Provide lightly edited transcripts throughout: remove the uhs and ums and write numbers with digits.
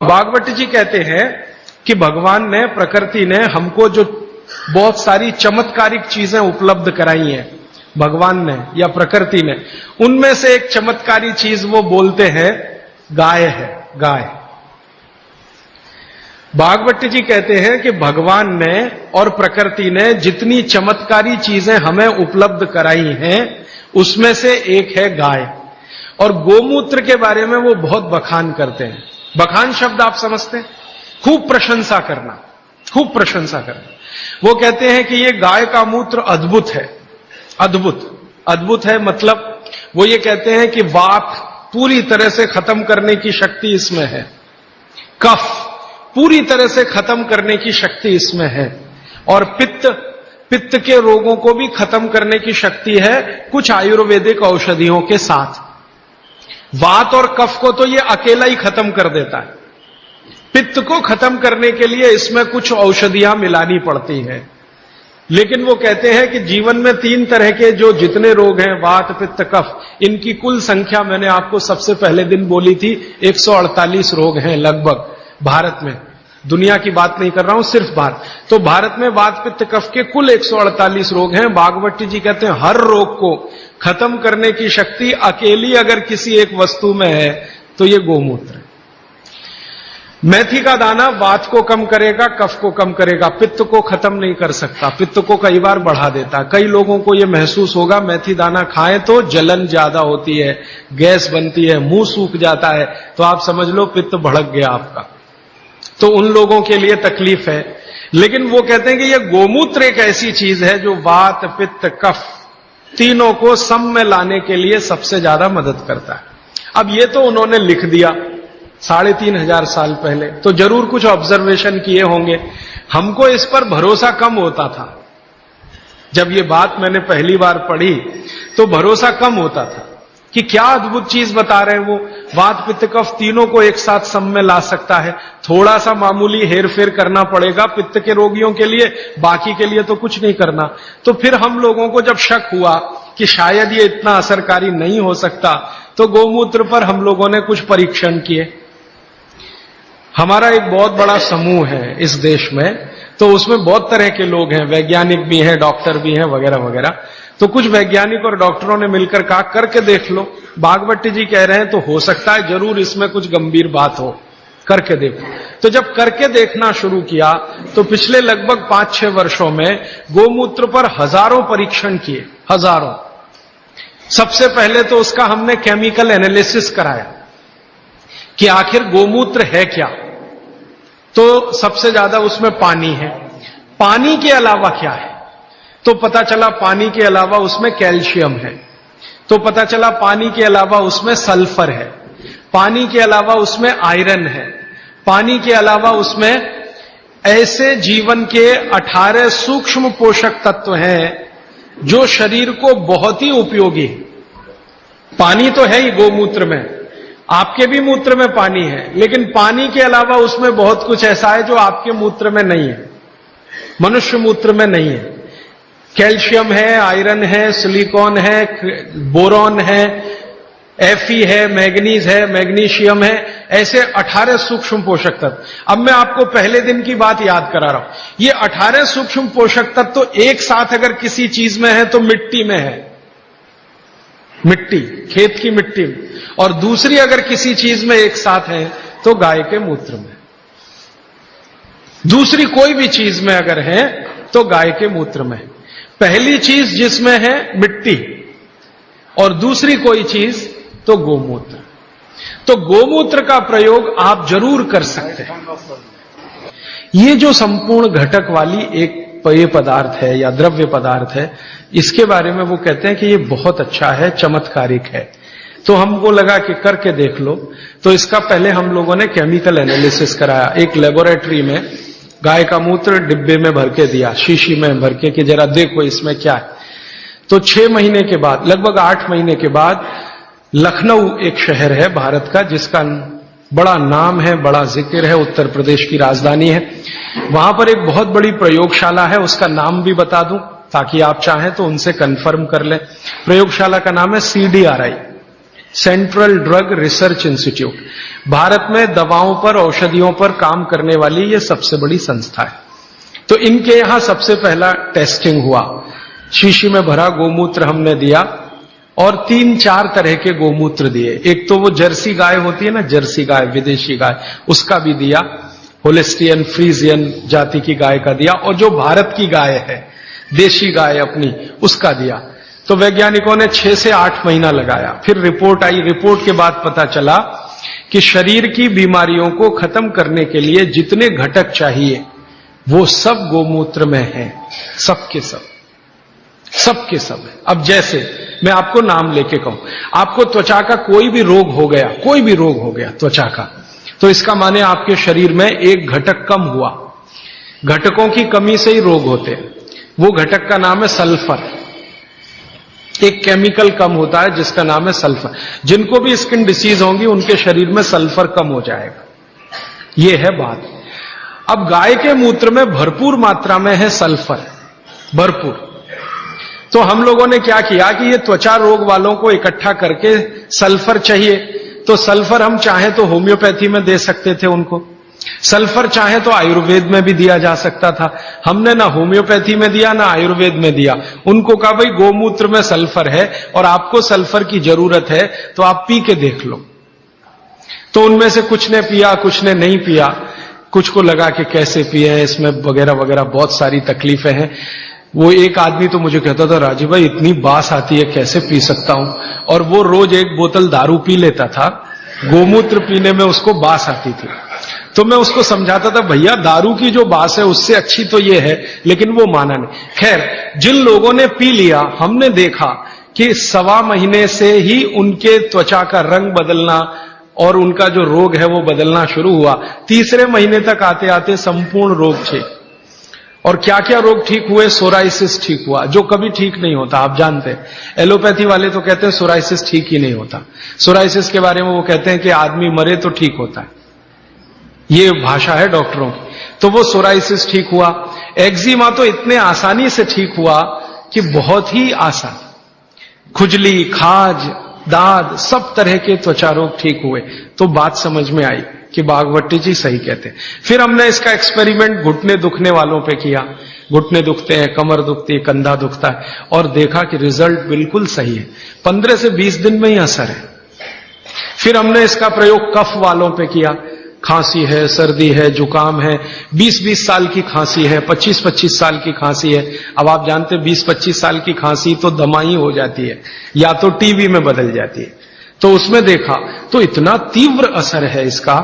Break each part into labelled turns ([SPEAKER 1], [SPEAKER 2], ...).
[SPEAKER 1] भागवत जी कहते हैं कि भगवान ने, प्रकृति ने हमको जो बहुत सारी चमत्कारिक चीजें उपलब्ध कराई हैं, भगवान ने या प्रकृति ने, उनमें से एक चमत्कारी चीज वो बोलते हैं गाय है। गाय। भागवत जी कहते हैं कि भगवान ने और प्रकृति ने जितनी चमत्कारी चीजें हमें उपलब्ध कराई हैं उसमें से एक है गाय। और गोमूत्र के बारे में वो बहुत बखान करते हैं। बखान शब्द आप समझते हैं? खूब प्रशंसा करना, खूब प्रशंसा करना। वो कहते हैं कि ये गाय का मूत्र अद्भुत है। अद्भुत, अद्भुत है मतलब वो ये कहते हैं कि वात पूरी तरह से खत्म करने की शक्ति इसमें है, कफ पूरी तरह से खत्म करने की शक्ति इसमें है, और पित्त के रोगों को भी खत्म करने की शक्ति है कुछ आयुर्वेदिक औषधियों के साथ। वात और कफ को तो ये अकेला ही खत्म कर देता है, पित्त को खत्म करने के लिए इसमें कुछ औषधियां मिलानी पड़ती है। लेकिन वो कहते हैं कि जीवन में 3 तरह के जो जितने रोग हैं, वात, पित्त, कफ, इनकी कुल संख्या मैंने आपको सबसे पहले दिन बोली थी 148 रोग हैं लगभग भारत में। दुनिया की बात नहीं कर रहा हूं, सिर्फ भारत। तो भारत में वात, पित्त, कफ के कुल 148 रोग हैं। भागवत जी कहते हैं हर रोग को खत्म करने की शक्ति अकेली अगर किसी एक वस्तु में है तो ये गोमूत्र है। मेथी का दाना वात को कम करेगा, कफ को कम करेगा, पित्त को खत्म नहीं कर सकता, पित्त को कई बार बढ़ा देता। कई लोगों को यह महसूस होगा मेथी दाना खाएं तो जलन ज्यादा होती है, गैस बनती है, मुंह सूख जाता है, तो आप समझ लो पित्त भड़क गया आपका। तो उन लोगों के लिए तकलीफ है। लेकिन वो कहते हैं कि यह गोमूत्र एक ऐसी चीज है जो वात, पित्त, कफ तीनों को सम में लाने के लिए सबसे ज्यादा मदद करता है। अब ये तो उन्होंने लिख दिया 3500 साल पहले, तो जरूर कुछ ऑब्जर्वेशन किए होंगे। हमको इस पर भरोसा कम होता था। जब ये बात मैंने पहली बार पढ़ी तो भरोसा कम होता था कि क्या अद्भुत चीज बता रहे हैं वो, वात, पित्त, कफ तीनों को एक साथ सम में ला सकता है। थोड़ा सा मामूली हेरफेर करना पड़ेगा पित्त के रोगियों के लिए, बाकी के लिए तो कुछ नहीं करना। तो फिर हम लोगों को जब शक हुआ कि शायद ये इतना असरकारी नहीं हो सकता, तो गोमूत्र पर हम लोगों ने कुछ परीक्षण किए। हमारा एक बहुत बड़ा समूह है इस देश में, तो उसमें बहुत तरह के लोग हैं, वैज्ञानिक भी हैं, डॉक्टर भी हैं, वगैरह वगैरह। तो कुछ वैज्ञानिक और डॉक्टरों ने मिलकर कहा करके देख लो। भागवत जी कह रहे हैं तो हो सकता है जरूर इसमें कुछ गंभीर बात हो, करके देखो। तो जब करके देखना शुरू किया तो पिछले लगभग 5-6 वर्षों में गोमूत्र पर हजारों परीक्षण किए, हजारों। सबसे पहले तो उसका हमने केमिकल एनालिसिस कराया कि आखिर गोमूत्र है क्या। तो सबसे ज्यादा उसमें पानी है। पानी के अलावा क्या है? तो पता चला पानी के अलावा उसमें कैल्शियम है। तो पता चला पानी के अलावा उसमें सल्फर है। पानी के अलावा उसमें आयरन है। पानी के अलावा उसमें ऐसे जीवन के 18 सूक्ष्म पोषक तत्व हैं जो शरीर को बहुत ही उपयोगी है। पानी तो है ही गोमूत्र में, आपके भी मूत्र में पानी है, लेकिन पानी के अलावा उसमें बहुत कुछ ऐसा है जो आपके मूत्र में नहीं है, मनुष्य मूत्र में नहीं है। कैल्शियम है, आयरन है, सिलिकॉन है, बोरॉन है, एफी है, मैग्नीज है, मैग्नीशियम है, ऐसे 18 सूक्ष्म पोषक तत्व। अब मैं आपको पहले दिन की बात याद करा रहा हूं। ये 18 सूक्ष्म पोषक तत्व तो एक साथ अगर किसी चीज में है तो मिट्टी में है, मिट्टी, खेत की मिट्टी में, और दूसरी अगर किसी चीज में एक साथ है तो गाय के मूत्र में। दूसरी कोई भी चीज में अगर है तो गाय के मूत्र में। पहली चीज जिसमें है मिट्टी और दूसरी कोई चीज तो गोमूत्र। तो गोमूत्र का प्रयोग आप जरूर कर सकते हैं। ये जो संपूर्ण घटक वाली एक पेय पदार्थ है या द्रव्य पदार्थ है, इसके बारे में वो कहते हैं कि ये बहुत अच्छा है, चमत्कारिक है। तो हमको लगा कि करके देख लो। तो इसका पहले हम लोगों ने केमिकल एनालिसिस कराया। एक लेबोरेटरी में गाय का मूत्र डिब्बे में भर के दिया, शीशी में भर के, कि जरा देखो इसमें क्या है। तो 6 महीने के बाद, लगभग 8 महीने के बाद, लखनऊ एक शहर है भारत का जिसका बड़ा नाम है, बड़ा जिक्र है, उत्तर प्रदेश की राजधानी है। वहां पर एक बहुत बड़ी प्रयोगशाला है, उसका नाम भी बता दूं ताकि आप चाहें तो उनसे कंफर्म कर लें। प्रयोगशाला का नाम है CDRI, central drug research institute, Bharat में दवाओं पर, औषधियों पर काम करने वाली ये सबसे बड़ी संस्था है। तो इनके यहां सबसे पहला टेस्टिंग हुआ, शीशी में भरा गोमूत्र हमने दिया और 3-4 तरह के गोमूत्र दिए। एक तो वो जर्सी गाय होती है ना, जर्सी गाय, विदेशी गाय, उसका भी दिया, होलिस्टियन फ्रीजियन जाति की गाय का दिया, और जो भारत की गाय है, देशी गाय अपनी, उसका दिया। तो वैज्ञानिकों ने 6 से 8 महीना लगाया। फिर रिपोर्ट आई, रिपोर्ट के बाद पता चला कि शरीर की बीमारियों को खत्म करने के लिए जितने घटक चाहिए वो सब गोमूत्र में हैं, सबके सब है। अब जैसे मैं आपको नाम लेके कहूं, आपको त्वचा का कोई भी रोग हो गया त्वचा का, तो इसका माने आपके शरीर में एक घटक कम हुआ। घटकों की कमी से ही रोग होते हैं। वो घटक का नाम है सल्फर। एक केमिकल कम होता है जिसका नाम है सल्फर। जिनको भी स्किन डिसीज होंगी उनके शरीर में सल्फर कम हो जाएगा। ये है बात। अब गाय के मूत्र में भरपूर मात्रा में है सल्फर, भरपूर। तो हम लोगों ने क्या किया कि ये त्वचा रोग वालों को इकट्ठा करके सल्फर चाहिए, तो सल्फर हम चाहे तो होम्योपैथी में दे सकते थे उनको, सल्फर चाहे तो आयुर्वेद में भी दिया जा सकता था। हमने ना होम्योपैथी में दिया ना आयुर्वेद में दिया। उनको कहा भाई गोमूत्र में सल्फर है और आपको सल्फर की जरूरत है तो आप पी के देख लो। तो उनमें से कुछ ने पिया, कुछ ने नहीं पिया, कुछ को लगा कि कैसे पिए, इसमें वगैरह वगैरह बहुत सारी तकलीफें हैं। वो एक आदमी तो मुझे कहता था, राजीव भाई इतनी बास आती है, कैसे पी सकता हूं। और वो रोज 1 बोतल दारू पी लेता था, गोमूत्र पीने में उसको बास आती थी। तो मैं उसको समझाता था, भैया दारू की जो बास है उससे अच्छी तो ये है, लेकिन वो माना नहीं। खैर, जिन लोगों ने पी लिया, हमने देखा कि 1.25 महीने से ही उनके त्वचा का रंग बदलना और उनका जो रोग है वो बदलना शुरू हुआ। 3रे महीने तक आते आते संपूर्ण रोग ठीक। और क्या क्या रोग ठीक हुए? सोराइसिस ठीक हुआ, जो कभी ठीक नहीं होता, आप जानते हैं। एलोपैथी वाले तो कहते हैं सोराइसिस ठीक ही नहीं होता। सोराइसिस के बारे में वो कहते हैं कि आदमी मरे तो ठीक होता है, ये भाषा है डॉक्टरों की। तो वो सोराइसिस ठीक हुआ। एक्जिमा तो इतने आसानी से ठीक हुआ कि बहुत ही आसान। खुजली, खाज, दाद, सब तरह के त्वचा रोग ठीक हुए। तो बात समझ में आई कि बागवती जी सही कहते हैं। फिर हमने इसका एक्सपेरिमेंट घुटने दुखने वालों पे किया। घुटने दुखते हैं, कमर दुखती है, कंधा दुखता है, और देखा कि रिजल्ट बिल्कुल सही है। 15 से 20 दिन में ही असर है। फिर हमने इसका प्रयोग कफ वालों पे किया। खांसी है, सर्दी है, जुकाम है, 20-20 साल की खांसी है, 25-25 साल की खांसी है। अब आप जानते 20-25 साल की खांसी तो दमाई हो जाती है या तो टीबी में बदल जाती है। तो उसमें देखा तो इतना तीव्र असर है इसका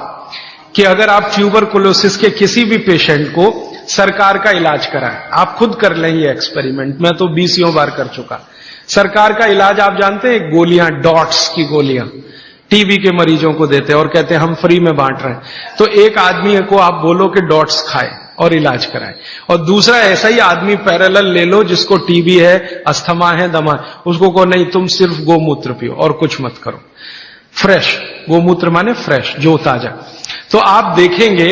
[SPEAKER 1] कि अगर आप ट्यूबरकुलोसिस के किसी भी पेशेंट को सरकार का इलाज कराएं, आप खुद कर लें ये एक्सपेरिमेंट, मैं तो 20 बार कर चुका। सरकार का इलाज आप जानते हैं, गोलियां, डॉट्स की गोलियां टीबी के मरीजों को देते हैं और कहते हैं हम फ्री में बांट रहे हैं। तो एक आदमी को आप बोलो कि डॉट्स खाए और इलाज कराए, और दूसरा ऐसा ही आदमी पैरेलल ले लो जिसको टीबी है, अस्थमा है, दमा, उसको कहो नहीं तुम सिर्फ गोमूत्र पियो और कुछ मत करो। फ्रेश गोमूत्र माने फ्रेश, जो ताजा। तो आप देखेंगे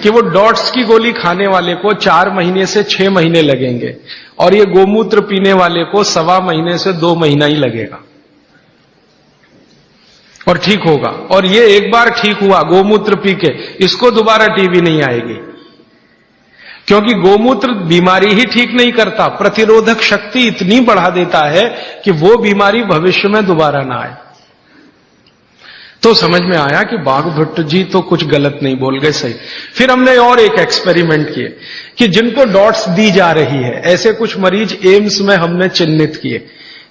[SPEAKER 1] कि वो डॉट्स की गोली खाने वाले को 4 महीने से 6 महीने लगेंगे और ये गोमूत्र पीने वाले को 1.25 महीने से 2 महीना ही लगेगा और ठीक होगा। और ये एक बार ठीक हुआ गोमूत्र पी के, इसको दोबारा टीबी नहीं आएगी, क्योंकि गोमूत्र बीमारी ही ठीक नहीं करता, प्रतिरोधक शक्ति इतनी बढ़ा देता है कि वो बीमारी भविष्य में दोबारा ना आए। तो समझ में आया कि बागभट्ट जी तो कुछ गलत नहीं बोल गए, सही। फिर हमने और एक एक्सपेरिमेंट किए कि जिनको डॉट्स दी जा रही है, ऐसे कुछ मरीज एम्स में हमने चिन्हित किए।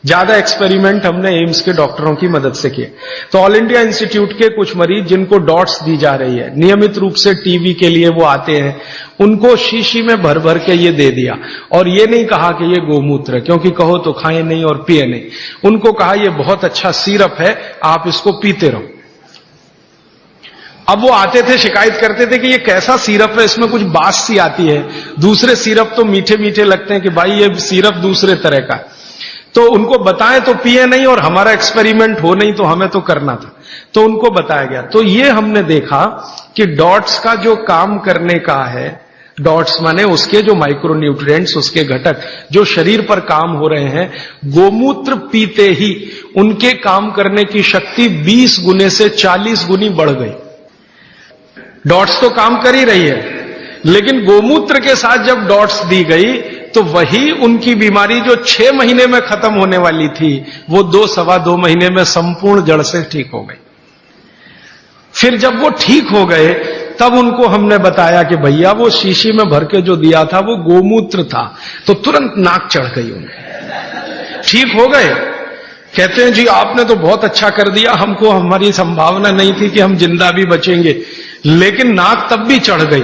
[SPEAKER 1] ज्यादा एक्सपेरिमेंट हमने एम्स के डॉक्टरों की मदद से किए। तो ऑल इंडिया इंस्टीट्यूट के कुछ मरीज जिनको डॉट्स दी जा रही है, नियमित रूप से टीबी के लिए वो आते हैं, उनको शीशी में भर भर के ये दे दिया। और ये नहीं कहा कि ये गोमूत्र है, क्योंकि कहो तो खाए नहीं और पिए नहीं। उनको कहा ये बहुत अच्छा सिरप है, आप इसको पीते रहो। अब वो आते थे, शिकायत करते थे कि ये कैसा सिरप है, इसमें कुछ बास सी आती है, दूसरे सिरप तो मीठे मीठे लगते हैं, कि भाई ये सिरप दूसरे तरह का। तो उनको बताएं तो पिए नहीं, और हमारा एक्सपेरिमेंट हो नहीं तो हमें तो करना था, तो उनको बताया गया। तो ये हमने देखा कि डॉट्स का जो काम करने का है डॉट्स माने उसके जो माइक्रोन्यूट्रिएंट्स, उसके घटक जो शरीर पर काम हो रहे हैं, गोमूत्र पीते ही उनके काम करने की शक्ति 20 गुने से 40 गुनी बढ़ गई। डॉट्स तो काम कर ही रही है, लेकिन गोमूत्र के साथ जब डॉट्स दी गई तो वही उनकी बीमारी जो 6 महीने में खत्म होने वाली थी, वो 2-2.25 महीने में संपूर्ण जड़ से ठीक हो गई। फिर जब वो ठीक हो गए तब उनको हमने बताया कि भैया वो शीशी में भर के जो दिया था वो गोमूत्र था, तो तुरंत नाक चढ़ गई उन्हें, ठीक हो गए। कहते हैं जी आपने तो बहुत अच्छा कर दिया, हमको हमारी संभावना नहीं थी कि हम जिंदा भी बचेंगे, लेकिन नाक तब भी चढ़ गई।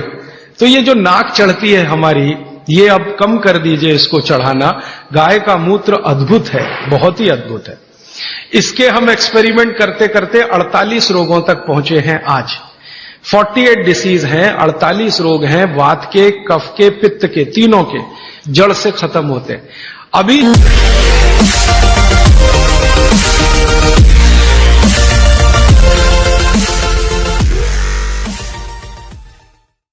[SPEAKER 1] तो ये जो नाक चढ़ती है हमारी, ये अब कम कर दीजिए इसको चढ़ाना। गाय का मूत्र अद्भुत है, बहुत ही अद्भुत है। इसके हम एक्सपेरिमेंट करते करते 48 रोगों तक पहुंचे हैं आज। 48 डिसीज हैं, 48 रोग हैं, वात के, कफ के, पित्त के, तीनों के जड़ से खत्म होते हैं अभी।